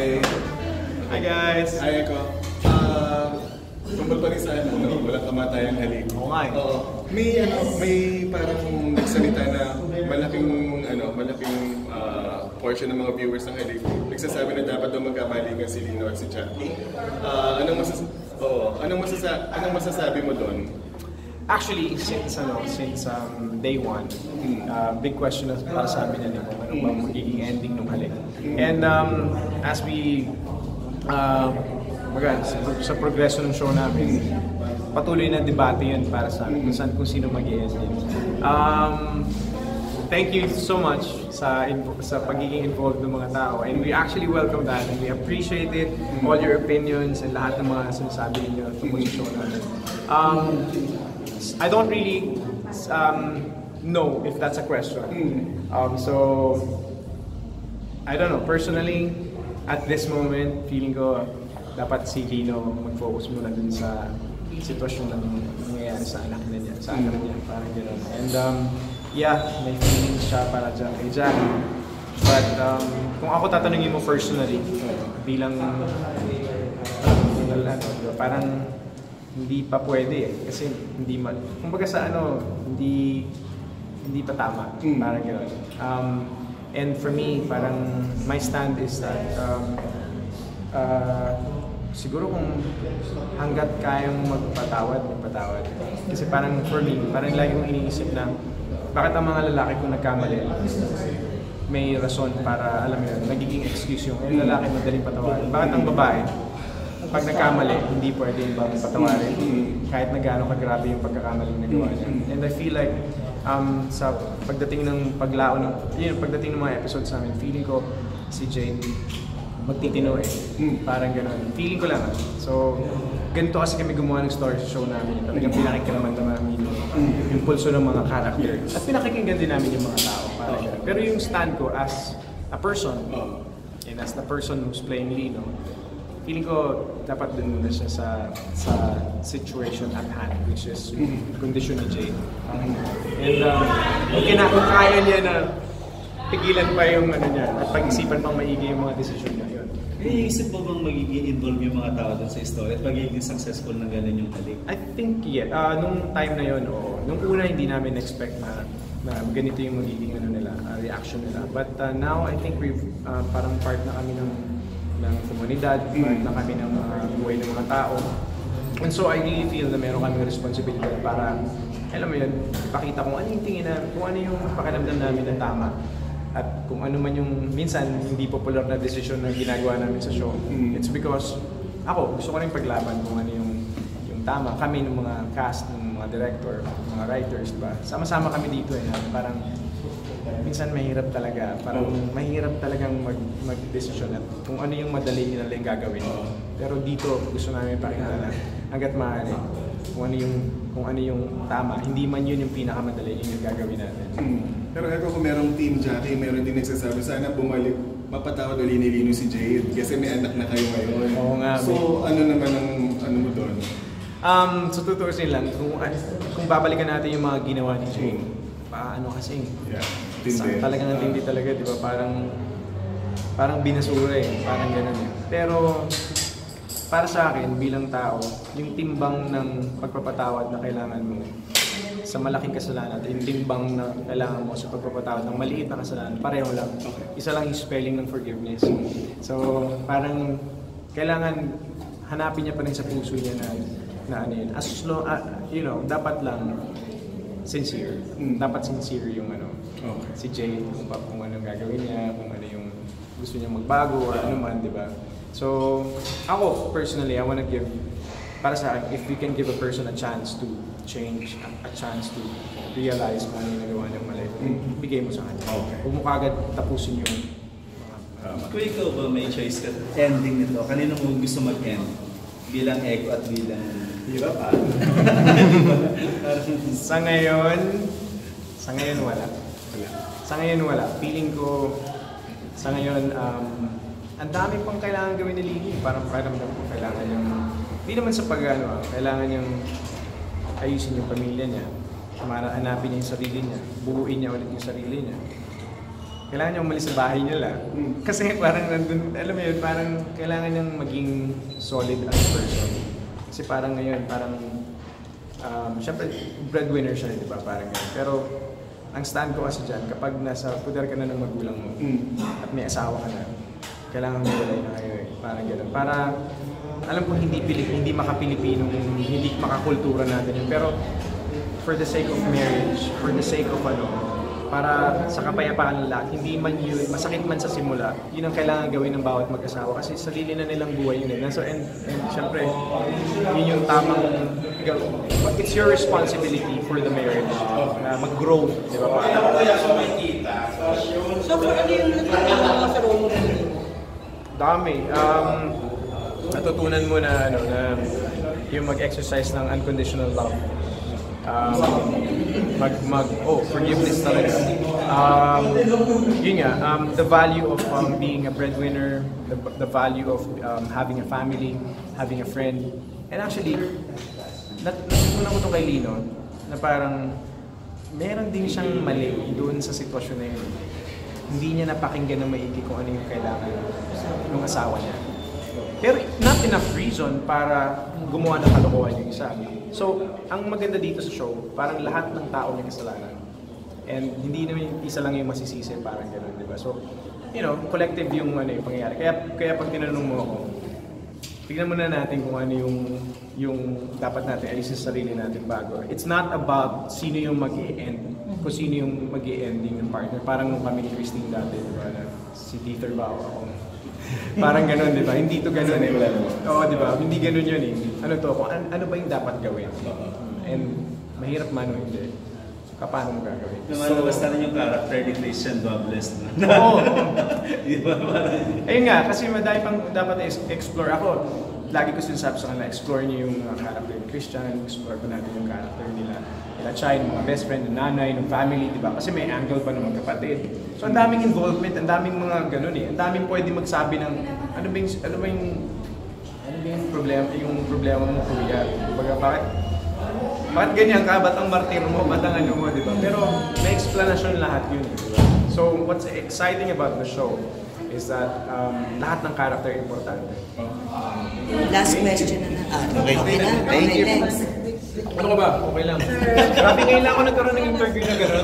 Okay. Hi guys! Hi, Eko. Tungkol pa rin sa walang kamatayang halik. Oo nga eh. May parang nagsalita na malaking portion ng mga viewers ng halik nagsasabi na dapat daw magkamalingan si Lino at si Jackie. Anong masasabi mo doon? Actually, since day one, big question na para sa amin yan, ano ba magiging ending ng halik. And as we sa progression ng show namin, patuloy na debate yun para sa amin kung sino mag-i-ending. Thank you so much sa pagiging involved ng mga tao, and we actually welcome that and we appreciate it, all your opinions and lahat ng mga sinasabi niyo tungkol sa show namin. I don't really know if that's a question. So I don't know, personally at this moment feeling ko dapat si Lino mag-focus muna dun sa sitwasyon na nangyayari sa anak niya, parang gano'n. And yeah, may feelings siya para dyan kay Jackie. But kung ako tatanungin mo personally, bilang parang hindi pa pwede eh. Kasi kumbaga sa hindi pa tama. Parang gano'n. And for me, parang my stand is that siguro kung hanggat kayang magpatawad. Kasi parang for me, parang lagi kong iniisip na bakit ang mga lalaki kung nagkamali, may rason para, alam mo yun, nagiging excuse yung lalaki madaling patawarin. Bakit ang babae, pag nagkamali, hindi pwede bang patawarin kahit na gaano kagrabe yung pagkakamaling nagawa niya. And I feel like sa pagdating ng pagdating ng mga episodes namin, feeling ko si Jane magtitino eh. Parang gano'n. Feeling ko lang. So, ganito kasi kami gumawa ng story sa show namin. Talagang pinakikalaman namin yung pulso ng mga characters. At pinakikinggan din namin yung mga tao. Parang gano'n. Pero yung stand ko as a person, and as the person who's playing Lino, feeling ko dapat dun muna siya sa situation at hand, which is yung condition ni Jade. And kung kaya niya na pigilan pa yung niya at pag-isipan pang maigi yung mga desisyon niya. Iisip mo bang magiging involved yung mga tao dun sa story at magiging successful na gano'n yung halik? I think nung time na yun, nung una hindi namin expect na ganito yung magiging reaction nila. But now I think we've parang part na kami ng komunidad, part na kami ng buhay ng mga tao. And so I really feel na meron kaming responsibilidad para, alam mo yun, ipakita kung ano yung tingin na, kung ano yung pakiramdam namin na tama. At kung ano man yung minsan hindi popular na desisyon na ginagawa namin sa show, it's because ako gusto ko rin paglaban kung ano yung tama. Kami ng mga cast, ng mga director, mga writers, diba? Sama-sama kami dito eh. Parang minsan mahirap talaga. Parang mahirap talagang mag-desisyon at kung ano yung madali nila yung gagawin. Pero dito gusto namin pakita na hanggat maaari kung ano yung tama. Hindi man yun yung pinakamadali yung gagawin natin. Pero kung merong Team Jackie, meron din nagsasabi, sana bumalik, mapatawad ulit ni Lino si Jade kasi may anak na kayo ngayon. Oo nga. So, ano naman ang mo doon? So, tutuusin lang, kung babalikan natin yung mga ginawa ni Jade, paano kasi? Talagang tindi talaga, di ba? Parang binasura eh, parang gano'n eh. Pero, para sa akin, bilang tao, yung timbang ng pagpapatawad na kailangan mo sa malaking kasalanan at yung timbang na kailangan mo sa pagpapatawad ng maliit na kasalanan, pareho lang. Isa lang yung spelling ng forgiveness. So, parang kailangan hanapin niya pa rin sa puso niya na ano yun. As long, dapat lang sincere. Dapat sincere yung si Jade, kung anong gagawin niya, kung ano yung gusto niya magbago or ano man, di ba? So, ako personally, I wanna give, para sa akin, if we can give a person a chance to change, a chance to realize kung ano yung nagawa niyang mali, bigay mo sa kanya. Huwag mo kagad tapusin yung Kung ikaw ba may choice ka ending nito, kanino mo gusto mag-end? Bilang Eko at bilang Diba pa? Sa ngayon wala. Sa ngayon wala. Feeling ko, sa ngayon, ang dami pang kailangan gawin ni Lily. Parang pakiramdam ko kailangan yung, hindi naman sa kailangan yung ayusin yung pamilya niya. Hanapin niya yung sarili niya. Buuin niya ulit yung sarili niya. kailangan niya umalis sa bahay nila. Kasi parang nandun, alam mo yun, parang kailangan niyang maging solid as a person. Kasi parang ngayon, parang, syempre, breadwinner siya, di ba? Parang ganyan. Pero, ang stand ko kasi dyan, kapag nasa puder ka na ng magulang mo, at may asawa ka na, kailangan mawalay na kayo eh. Parang gano'n. Para, alam ko hindi maka-Pilipino, hindi makakultura natin yun. Pero, for the sake of marriage, for the sake of para sa kapayapaan ng lahat, hindi man yun, masakit man sa simula, yun ang kailangan gawin ng bawat mag-asawa kasi sarili na nilang buhay yun eh. And syempre, yun yung tamang, it's your responsibility for the marriage na mag-grow, di ba? So, for ano yung natutunan sa role mo na yun? Dami. Natutunan mo na, yung mag-exercise ng unconditional love. Forgiveness talaga. Yun nga, the value of being a breadwinner, the value of having a family, having a friend. And actually, natutunan ko ito kay Lino, na parang meron din siyang mali doon sa sitwasyon na yun. Hindi niya napakinggan na maigi kung ano yung kailangan ng asawa niya. Pero not enough reason para gumawa ng kalokohan yung isa. So, ang maganda dito sa show, parang lahat ng tao may kasalanan. And hindi naman isa lang yung masisisi, parang gano'n, di ba? So, collective yung pangyayari. Kaya pag tinanong mo ako, tignan muna natin kung ano yung dapat natin alisin sa sarili natin bago. It's not about sino yung mag-i-end, kung sino yung mag-i-ending ng partner. Parang nung kami ni Christine dati, di ba? Si Dieter ba ako? Parang gano'n, di ba? Hindi to gano'n eh. Oo, di ba? Hindi gano'n yun eh. Ano to? Kung ano ba yung dapat gawin? And mahirap man o hindi. Paano mo gagawin? Lumalabas na rin yung character ni Christian Dobles. Oo. Di ba? Ayun nga, kasi madami pang dapat explore ako. Lagi ko sinasabi sa kanila, explore niyo yung character ni Christian, explore ko natin yung character nila Chai, ng mga best friend, ng nanay, ng family, di ba? Kasi may angle pa ng mga kapatid. So ang daming involvement, ang daming mga ganun eh. Ang daming pwede magsabi ng ano ba yung problema mo, kuya? Bakit ganyan ka? Ba't ang martir mo? Ba't ang ano mo, di ba? Pero may explanation lahat yun, di ba? So what's exciting about the show is that lahat ng character importante. Last question na. Okay. Thank you. Next. Ano ka ba? Okay lang. Grabe ngayon lang ako nagkaroon ng interview na gano'n.